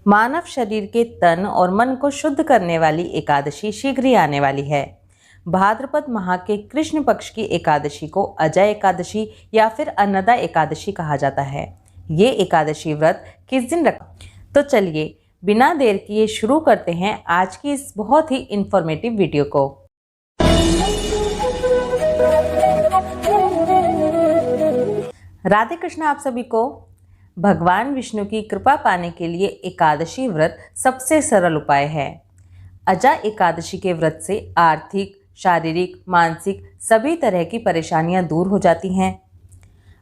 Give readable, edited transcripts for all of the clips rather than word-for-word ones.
मानव शरीर के तन और मन को शुद्ध करने वाली एकादशी शीघ्र ही आने वाली है। भाद्रपद माह के कृष्ण पक्ष की एकादशी को अजय एकादशी या फिर अन्नदा एकादशी कहा जाता है। ये एकादशी व्रत किस दिन रखा? तो चलिए बिना देर किए शुरू करते हैं आज की इस बहुत ही इंफॉर्मेटिव वीडियो को। राधे कृष्ण आप सभी को। भगवान विष्णु की कृपा पाने के लिए एकादशी व्रत सबसे सरल उपाय है। अजा एकादशी के व्रत से आर्थिक, शारीरिक, मानसिक सभी तरह की परेशानियां दूर हो जाती हैं।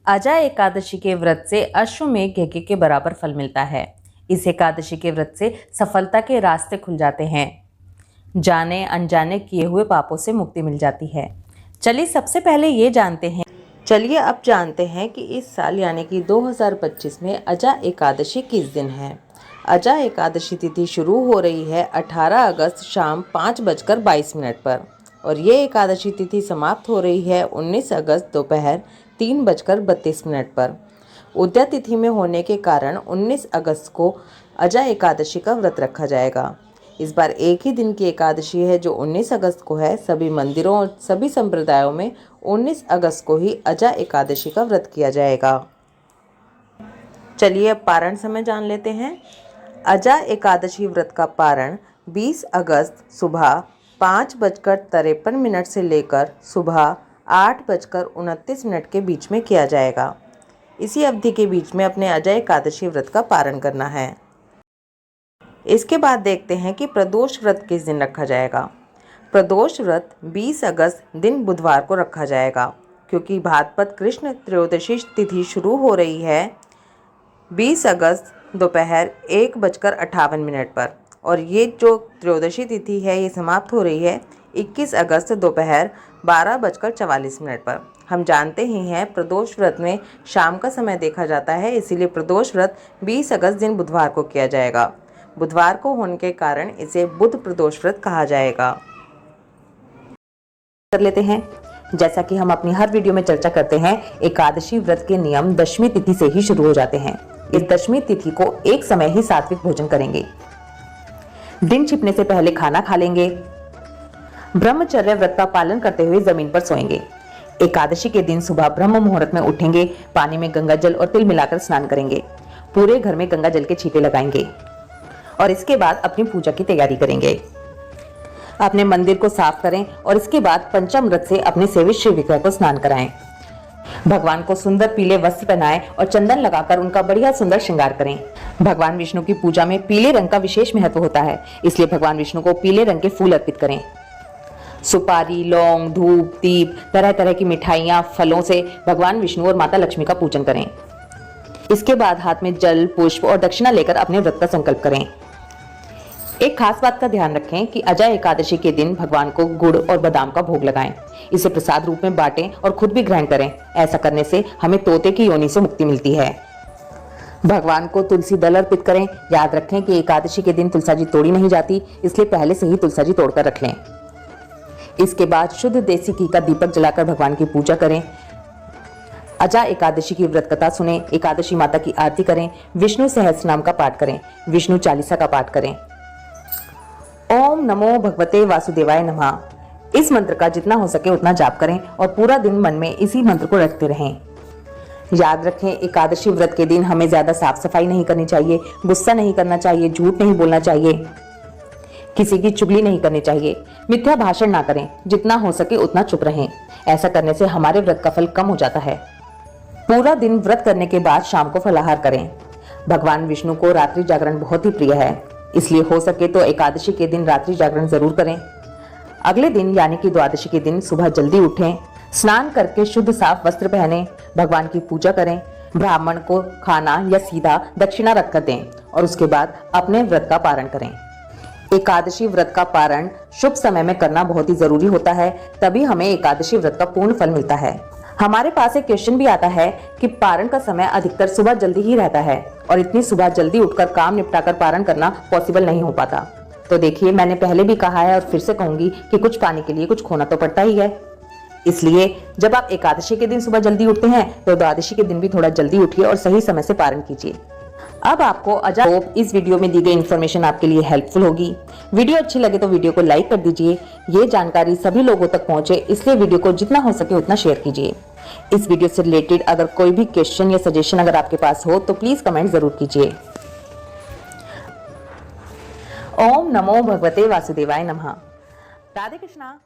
अजा एकादशी के व्रत से अश्वमेघ यज्ञ के बराबर फल मिलता है। इस एकादशी के व्रत से सफलता के रास्ते खुल जाते हैं। जाने अनजाने किए हुए पापों से मुक्ति मिल जाती है। चलिए अब जानते हैं कि इस साल यानी कि 2025 में अजा एकादशी किस दिन है। अजा एकादशी तिथि शुरू हो रही है 18 अगस्त शाम 5:22 पर और ये एकादशी तिथि समाप्त हो रही है 19 अगस्त दोपहर 3:32 पर। उदया तिथि में होने के कारण 19 अगस्त को अजा एकादशी का व्रत रखा जाएगा। इस बार एक ही दिन की एकादशी है जो 19 अगस्त को है। सभी मंदिरों और सभी संप्रदायों में 19 अगस्त को ही अजा एकादशी का व्रत किया जाएगा। चलिए अब पारण समय जान लेते हैं। अजा एकादशी व्रत का पारण 20 अगस्त सुबह 5:53 से लेकर सुबह 8:29 के बीच में किया जाएगा। इसी अवधि के बीच में अपने अजा एकादशी व्रत का पारण करना है। इसके बाद देखते हैं कि प्रदोष व्रत किस दिन रखा जाएगा। प्रदोष व्रत 20 अगस्त दिन बुधवार को रखा जाएगा, क्योंकि भाद्रपद कृष्ण त्रयोदशी तिथि शुरू हो रही है 20 अगस्त दोपहर 1:58 पर और ये जो त्रयोदशी तिथि है ये समाप्त हो रही है 21 अगस्त दोपहर 12:44 पर। हम जानते ही हैं प्रदोष व्रत में शाम का समय देखा जाता है, इसीलिए प्रदोष व्रत 20 अगस्त दिन बुधवार को किया जाएगा। बुधवार को होने के कारण इसे बुध प्रदोष व्रत कहा जाएगा। कर लेते हैं, जैसा कि हम अपनी हर वीडियो में चर्चा करते हैं, एकादशी व्रत के नियम दशमी तिथि से ही शुरू हो जाते हैं। इस दशमी तिथि को एक समय ही सात्विक भोजन करेंगे। दिन छिपने से पहले खाना खा लेंगे। ब्रह्मचर्य व्रत का पालन करते हुए जमीन पर सोएंगे। एकादशी के दिन सुबह ब्रह्म मुहूर्त में उठेंगे। पानी में गंगा जल और तिल मिलाकर स्नान करेंगे। पूरे घर में गंगा जल के छींटे लगाएंगे और इसके बाद अपनी पूजा की तैयारी करेंगे। अपने मंदिर को साफ करें और इसके बाद पंचामृत से अपने सेवित शिव विग्रह को स्नान कराएं। भगवान को सुंदर पीले वस्त्र पहनाएं और चंदन लगाकर उनका बढ़िया सुंदर श्रृंगार करें। भगवान विष्णु की पूजा में पीले रंग का विशेष महत्व होता है, इसलिए भगवान विष्णु को पीले रंग के फूल अर्पित करें। सुपारी, लौंग, धूप, दीप, तरह तरह की मिठाइयां, फलों से भगवान विष्णु और माता लक्ष्मी का पूजन करें। इसके बाद हाथ में जल, पुष्प और दक्षिणा लेकर अपने व्रत का संकल्प करें। एक खास बात का ध्यान रखें कि अजा एकादशी के दिन भगवान को गुड़ और बादाम का भोग लगाएं। इसे प्रसाद रूप में बांटें और खुद भी ग्रहण करें। ऐसा करने से हमें तोते की योनि से मुक्ति मिलती है। भगवान को तुलसी दल अर्पित करें। याद रखें कि एकादशी के दिन तुलसी तोड़ी नहीं जाती, इसलिए पहले से ही तुलसी तोड़कर रख लें। इसके बाद शुद्ध देसी घी का दीपक जलाकर भगवान की पूजा करें। अजा एकादशी की व्रत कथा सुने, एकादशी माता की आरती करें, विष्णु सहस्रनाम का पाठ करें, विष्णु चालीसा का पाठ करें। ओम नमो भगवते वासुदेवाय नमः। इस मंत्र का जितना हो सके उतना जाप करें और पूरा दिन मन में इसी मंत्र को रखते रहें। याद रखें एकादशी व्रत के दिन हमें ज्यादा साफ सफाई नहीं करनी चाहिए, गुस्सा नहीं करना चाहिए, झूठ नहीं बोलना चाहिए, किसी की चुगली नहीं करनी चाहिए, मिथ्या भाषण ना करें। जितना हो सके उतना चुप रहें। ऐसा करने से हमारे व्रत का फल कम हो जाता है। पूरा दिन व्रत करने के बाद शाम को फलाहार करें। भगवान विष्णु को रात्रि जागरण बहुत ही प्रिय है, इसलिए हो सके तो एकादशी के दिन रात्रि जागरण जरूर करें। अगले दिन यानी कि द्वादशी के दिन सुबह जल्दी उठें, स्नान करके शुद्ध साफ वस्त्र पहने, भगवान की पूजा करें, ब्राह्मण को खाना या सीधा दक्षिणा रखकर दें और उसके बाद अपने व्रत का पारण करें। एकादशी व्रत का पारण शुभ समय में करना बहुत ही जरूरी होता है, तभी हमें एकादशी व्रत का पूर्ण फल मिलता है। हमारे पास एक क्वेश्चन भी आता है कि पारण का समय अधिकतर सुबह जल्दी ही रहता है और इतनी सुबह जल्दी उठकर काम निपटाकर पारण करना पॉसिबल नहीं हो पाता। तो देखिए, मैंने पहले भी कहा है और फिर से कहूंगी कि कुछ पाने के लिए कुछ खोना तो पड़ता ही है। इसलिए जब आप एकादशी के दिन सुबह जल्दी उठते हैं तो द्वादशी के दिन भी थोड़ा जल्दी उठिए और सही समय से पारण कीजिए। अब आपको होप इस वीडियो में दी गई इन्फॉर्मेशन आपके लिए हेल्पफुल होगी। वीडियो अच्छी लगे तो वीडियो को लाइक कर दीजिए। ये जानकारी सभी लोगों तक पहुंचे, इसलिए वीडियो को जितना हो सके उतना शेयर कीजिए। इस वीडियो से रिलेटेड अगर कोई भी क्वेश्चन या सजेशन अगर आपके पास हो तो प्लीज कमेंट जरूर कीजिए। ओम नमो भगवते वासुदेवाय नमः। राधे कृष्णा।